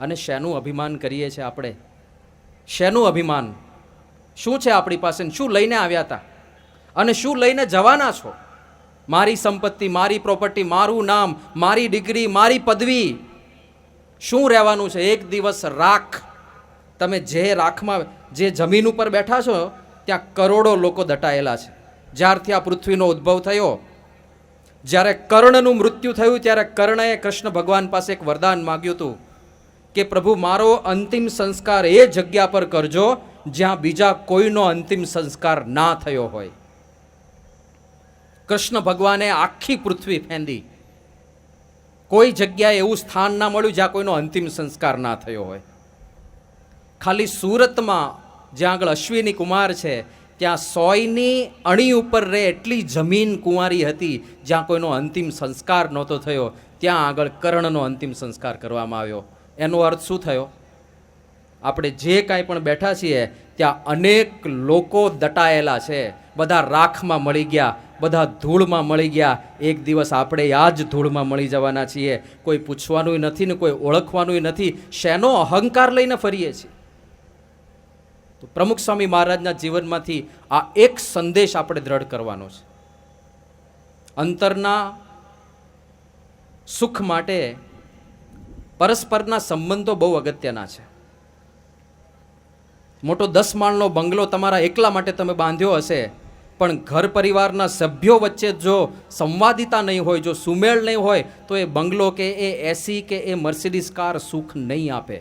અને શેનું અભિમાન કરીએ છીએ આપણે? શેનું અભિમાન? શું છે આપણી પાસે? શું લઈને આવ્યા હતા અને શું લઈને જવાના છો? મારી સંપત્તિ, મારી પ્રોપર્ટી, મારું નામ, મારી ડિગ્રી, મારી પદવી, શું રહેવાનું છે? એક દિવસ રાખ. તમે જે રાખમાં, જે જમીન ઉપર બેઠા છો ત્યાં કરોડો લોકો દટાયેલા છે. જ્યારથી આ પૃથ્વીનો ઉદ્ભવ થયો, જ્યારે કર્ણનું મૃત્યુ થયું ત્યારે કર્ણએ કૃષ્ણ ભગવાન પાસે એક વરદાન માગ્યું હતું કે પ્રભુ, મારો અંતિમ સંસ્કાર એ જગ્યા પર કરજો જ્યાં બીજા કોઈનો અંતિમ સંસ્કાર ના થયો હોય. કૃષ્ણ ભગવાને આખી પૃથ્વી ફેંદી, કોઈ જગ્યાએ એવું સ્થાન ના મળ્યું જ્યાં કોઈનો અંતિમ સંસ્કાર ના થયો હોય. ખાલી સુરતમાં જ્યાં આગળ અશ્વિની કુમાર છે ત્યાં 100ની અણી ઉપર રે એટલી જમીન કુંવારી હતી જ્યાં કોઈનો અંતિમ સંસ્કાર નહોતો થયો. ત્યાં આગળ કર્ણનો અંતિમ સંસ્કાર કરવામાં આવ્યો. એનો અર્થ શું થયો? આપણે જે કાંઈ પણ બેઠા છીએ ત્યાં અનેક લોકો દટાયેલા છે. બધા રાખમાં મળી ગયા, બધા ધૂળમાં મળી ગયા. એક દિવસ આપણે આ જ ધૂળમાં મળી જવાના છીએ. કોઈ પૂછવાનું નથી ને કોઈ ઓળખવાનું નથી. શેનો અહંકાર લઈને ફરીએ છીએ? તો પ્રમુખ સ્વામી મહારાજના જીવનમાંથી આ એક સંદેશ આપણે દ્રઢ કરવાનો છે. અંતરના સુખ માટે પરસ્પરના સંબંધો બહુ અગત્યના છે. મોટો 10 માળનો બંગલો તમારા એકલા માટે તમે બાંધ્યો હશે, પણ ઘર પરિવારના સભ્યો વચ્ચે જો સંવાદિતા નહીં હોય, જો સુમેળ નહીં હોય, તો એ બંગલો કે એ એસી કે એ મર્સિડીઝ કાર સુખ નહીં આપે.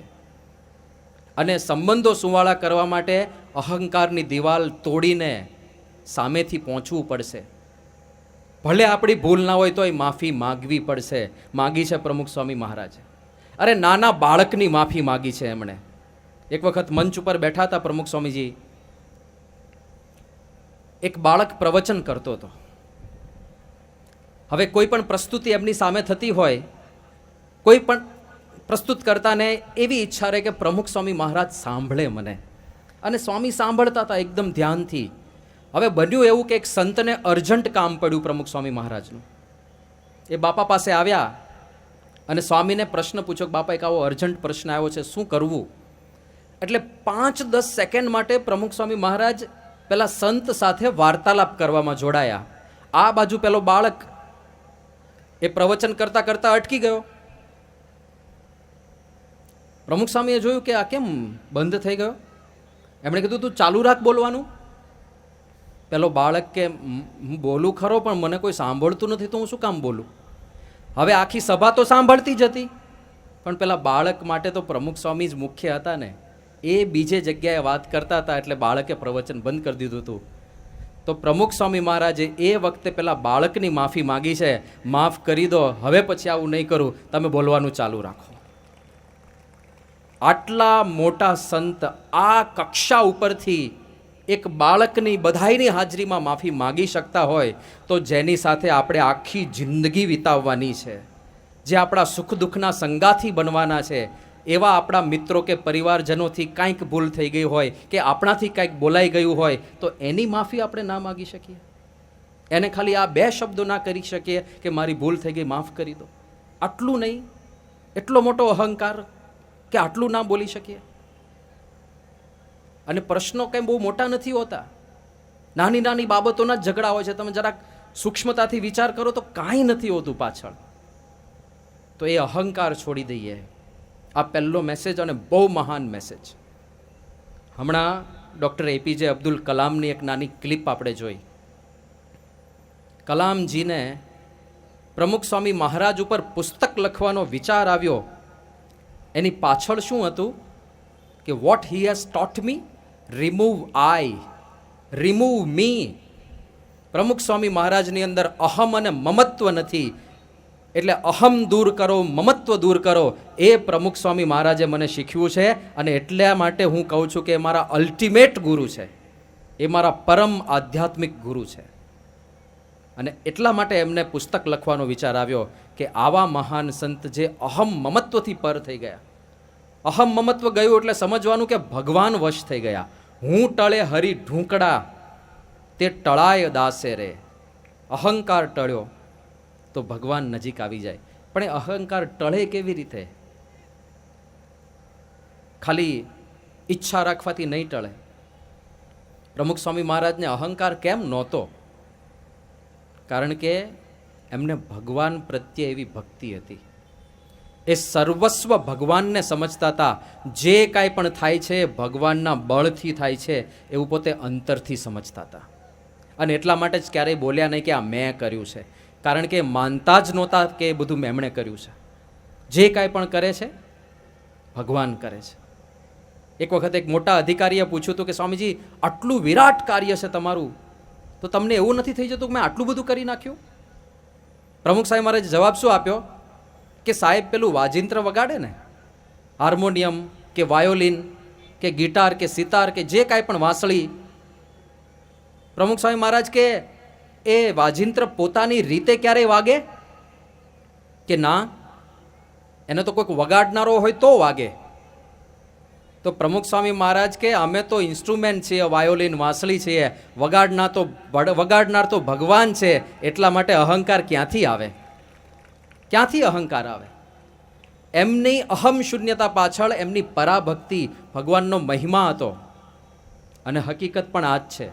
અને સંબંધો સુવાળા કરવા માટે અહંકારની દિવાલ તોડીને સામેથી પહોંચવું પડશે. ભલે આપણી ભૂલ ના હોય તો એ માફી માગવી પડશે. માગી છે પ્રમુખ સ્વામી મહારાજે. અરે નાના બાળકની માફી માગી છે એમણે. એક વખત મંચ ઉપર બેઠા હતા પ્રમુખ સ્વામીજી. એક બાળક પ્રવચન કરતો હતો. હવે કોઈ પણ પ્રસ્તુતિ એમની સામે થતી હોય, કોઈ પણ પ્રસ્તુત કરતાને એવી ઈચ્છા રહે કે પ્રમુખ સ્વામી મહારાજ સાંભળે મને. અને સ્વામી સાંભળતા હતા એકદમ ધ્યાનથી. હવે બન્યું એવું કે એક સંતને અર્જન્ટ કામ પડ્યું પ્રમુખ સ્વામી મહારાજનું. એ બાપા પાસે આવ્યા અને સ્વામીને પ્રશ્ન પૂછ્યો કે બાપા, એક આવો અર્જન્ટ પ્રશ્ન આવ્યો છે, શું કરવું? એટલે 5-10 સેકન્ડ માટે પ્રમુખ સ્વામી મહારાજ પેલા સંત સાથે વાર્તાલાપ કરવામાં જોડાયા. આ બાજુ પેલો બાળક એ પ્રવચન કરતા કરતા અટકી ગયો. પ્રમુખ સ્વામીએ જોયું કે આ કેમ બંધ થઈ ગયો. એમણે કીધું તું ચાલુ રાખ બોલવાનું. પેલો બાળક કે હું બોલું ખરો પણ મને કોઈ સાંભળતું નથી તો હું શું કામ બોલું? હવે આખી સભા તો સાંભળતી જ હતી, પણ પેલા બાળક માટે તો પ્રમુખ સ્વામી જ મુખ્ય હતા ને. એ બીજે જગ્યાએ વાત કરતા હતા એટલે બાળકે પ્રવચન બંધ કરી દીધું હતું. તો પ્રમુખ સ્વામી મહારાજે એ વખતે પેલા બાળકની માફી માગી છે, માફ કરી દો, હવે પછી આવું નહીં કરું, તમે બોલવાનું ચાલુ રાખો. આટલા મોટા સંત આ કક્ષા ઉપરથી એક બાળકની બધાઈની હાજરીમાં માફી માગી શકતા હોય તો જેની સાથે આપણે આખી જિંદગી વિતાવવાની છે, જે આપણા સુખ દુઃખના સંગાથી બનવાના છે, એવા આપણા મિત્રો કે પરિવારજનોથી કાંઈક ભૂલ થઈ ગઈ હોય કે આપણાથી કાંઈક બોલાઈ ગયું હોય તો એની માફી આપણે ના માગી શકીએ? એને ખાલી આ 2 શબ્દો ના કરી શકીએ કે મારી ભૂલ થઈ ગઈ, માફ કરી દો? આટલું નહીં? એટલો મોટો અહંકાર કે આટલું ના બોલી શકીએ? અને પ્રશ્નો કંઈ બહુ મોટા નથી હોતા, નાની નાની બાબતોના જ ઝઘડા હોય છે. તમે જરાક સૂક્ષ્મતાથી વિચાર કરો તો કાંઈ નથી હોતું પાછળ. તો એ અહંકાર છોડી દઈએ. આ પહેલો મેસેજ અને બહુ મહાન મેસેજ. હમણાં ડૉક્ટર APJ અબ્દુલ કલામની એક નાની ક્લિપ આપણે જોઈ. કલામજીને પ્રમુખ સ્વામી મહારાજ ઉપર પુસ્તક લખવાનો વિચાર આવ્યો. એની પાછળ શું હતું કે what he has taught me, remove I, remove me. Pramukh Swami મહારાજની અંદર અહમ અને મમત્વ નથી, એટલે અહમ દૂર કરો, મમત્વ દૂર કરો. એ પ્રમુખ સ્વામી મહારાજે મને શીખ્યું છે અને એટલા માટે હું કહું છું કે એ મારા અલ્ટિમેટ ગુરુ છે, એ મારા પરમ આધ્યાત્મિક ગુરુ છે. અને એટલા માટે એમને પુસ્તક લખવાનો વિચાર આવ્યો કે આવા મહાન સંત જે અહમ મમત્વથી પર થઈ ગયા. અહમ મમત્વ ગયું એટલે સમજવાનું કે ભગવાન વશ થઈ ગયા. હું ટળે હરી ઢૂંકડા, તે ટળાય દાસે રે. અહંકાર ટળ્યો તો ભગવાન નજીક આવી જાય. પણ એ અહંકાર ટળે કેવી રીતે? ખાલી ઈચ્છા રાખવાથી નહીં ટળે. પ્રમુખ સ્વામી મહારાજને અહંકાર કેમ નહોતો? કારણ કે એમને ભગવાન પ્રત્યે એવી ભક્તિ હતી. એ સર્વસ્વ ભગવાનને સમજતા હતા. જે કાંઈ પણ થાય છે ભગવાનના બળથી થાય છે એવું પોતે અંતરથી સમજતા હતા. અને એટલા માટે જ ક્યારેય બોલ્યા નહીં કે આ મેં કર્યું છે. કારણ કે માનતા જ નહોતા કે એ બધું એમણે કર્યું છે. જે કાંઈ પણ કરે છે ભગવાન કરે છે. એક વખત એક મોટા અધિકારીએ પૂછ્યું હતું કે સ્વામીજી, આટલું વિરાટ કાર્ય છે તમારું, તો તમને એવું નથી થઈ જતું કે મેં આટલું બધું કરી નાખ્યું? પ્રમુખ સાહેબ મહારાજે જવાબ શું આપ્યો કે સાહેબ પેલું વાજિંત્ર વગાડે ને, હાર્મોનિયમ કે વાયોલિન કે ગિટાર કે સિતાર કે જે કાંઈ પણ વાંસળી, પ્રમુખ સ્વામી મહારાજ કે એ વાજિંત્ર પોતાની રીતે ક્યારેય વાગે કે ના? એને તો કોઈક વગાડનારો હોય તો વાગે. તો પ્રમુખ સ્વામી મહારાજ કે અમે તો ઇન્સ્ટ્રુમેન્ટ છીએ, વાયોલિન વાંસળી છીએ, વગાડનાર તો ભગવાન છે. એટલા માટે અહંકાર ક્યાંથી આવે? ક્યાંથી અહંકાર આવે? એમની અહમ શૂન્યતા પાછળ એમની પરાભક્તિ, ભગવાનનો મહિમા હતો. અને હકીકત પણ આ જ છે,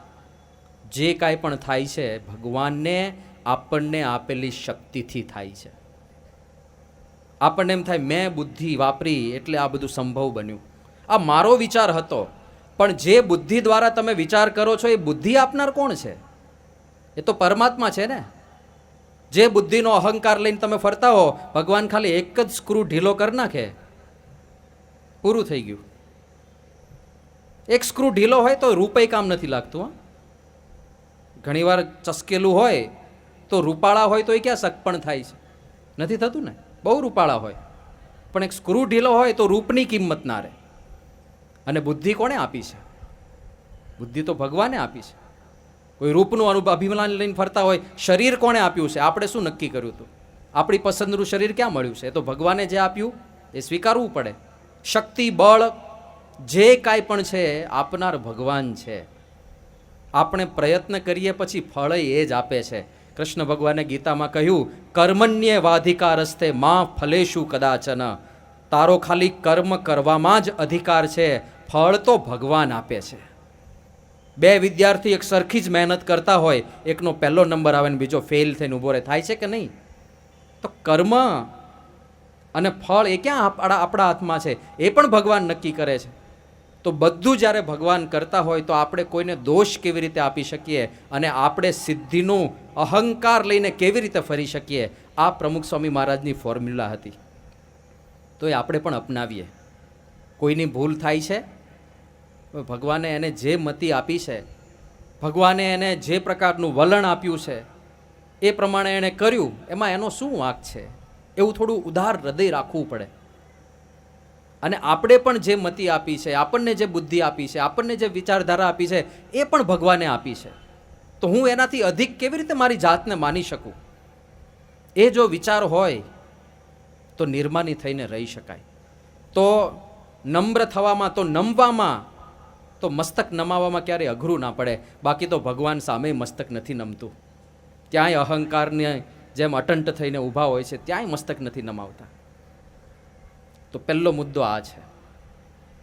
જે કાંઈ પણ થાય છે ભગવાનને આપણને આપેલી શક્તિથી થાય છે. આપણને એમ થાય મેં બુદ્ધિ વાપરી એટલે આ બધું સંભવ બન્યું, આ મારો વિચાર હતો. પણ જે બુદ્ધિ દ્વારા તમે વિચાર કરો છો એ બુદ્ધિ આપનાર કોણ છે? એ તો પરમાત્મા છે ને. જે બુદ્ધિનો અહંકાર લઈને તમે ફરતા હો, ભગવાન ખાલી એક જ સ્ક્રૂ ઢીલો કરી નાખે, પૂરું થઈ ગયું. એક સ્ક્રૂ ઢીલો હોય તો રૂપે કામ નથી લાગતું. ઘણીવાર ચસકેલું હોય તો રૂપાળા હોય તો એ ક્યાં સગપણ થાય છે? નથી થતું ને. બહુ રૂપાળા હોય પણ એક સ્ક્રૂ ઢીલો હોય તો રૂપની કિંમત ના રહે. અને બુદ્ધિ કોણે આપી છે? બુદ્ધિ તો ભગવાને આપી છે. કોઈ રૂપનું અભિમાન લઈને ફરતા હોય, શરીર કોણે આપ્યું છે? આપણે શું નક્કી કર્યું હતું? આપણી પસંદનું શરીર ક્યાં મળ્યું છે? એ તો ભગવાને જે આપ્યું એ સ્વીકારવું પડે. શક્તિ, બળ, જે કાંઈ પણ છે આપનાર ભગવાન છે. આપણે પ્રયત્ન કરીએ પછી ફળ એ જ આપે છે. કૃષ્ણ ભગવાને ગીતામાં કહ્યું, કર્મણ્યે વાધિકારસ્તે માં ફલેશુ કદાચન. તારો ખાલી કર્મ કરવામાં જ અધિકાર છે, ફળ તો ભગવાન આપે છે. બે વિદ્યાર્થી એક સરખી જ મહેનત કરતા હોય, એકનો પહેલો નંબર આવે ને બીજો ફેલ થઈને ઊભો રહે, થાય છે કે નહીં? તો કર્મ અને ફળ એ ક્યાં આપણા હાથમાં છે? એ પણ ભગવાન નક્કી કરે છે. તો બધું જ્યારે ભગવાન કરતા હોય તો આપણે કોઈને દોષ કેવી રીતે આપી શકીએ અને આપણે સિદ્ધિનું અહંકાર લઈને કેવી રીતે ફરી શકીએ? આ પ્રમુખ સ્વામી મહારાજની ફોર્મ્યુલા હતી. તો એ આપણે પણ અપનાવીએ. કોઈની ભૂલ થાય છે, ભગવાને એને જે મતિ આપી છે, ભગવાને એને જે પ્રકારનું વલણ આપ્યું છે એ પ્રમાણે એણે કર્યું, એમાં એનો શું વાંક છે? એવું થોડું ઉદાર હૃદય રાખવું પડે. અને આપણે પણ જે મતિ આપી છે, આપણને જે બુદ્ધિ આપી છે, આપણને જે વિચારધારા આપી છે એ પણ ભગવાને આપી છે. તો હું એનાથી અધિક કેવી રીતે મારી જાતને માની શકું? એ જો વિચાર હોય તો નિર્માની થઈને રહી શકાય. તો નમ્ર થવામાં, તો નમવામાં, તો મસ્તક નમાવવામાં ક્યારેય અઘરું ના પડે. બાકી તો ભગવાન સામે મસ્તક નથી નમતું. ત્યાંય અહંકારને જેમ અટંટ થઈને ઊભા હોય છે, ત્યાંય મસ્તક નથી નમાવતા. તો પહેલો મુદ્દો આ છે.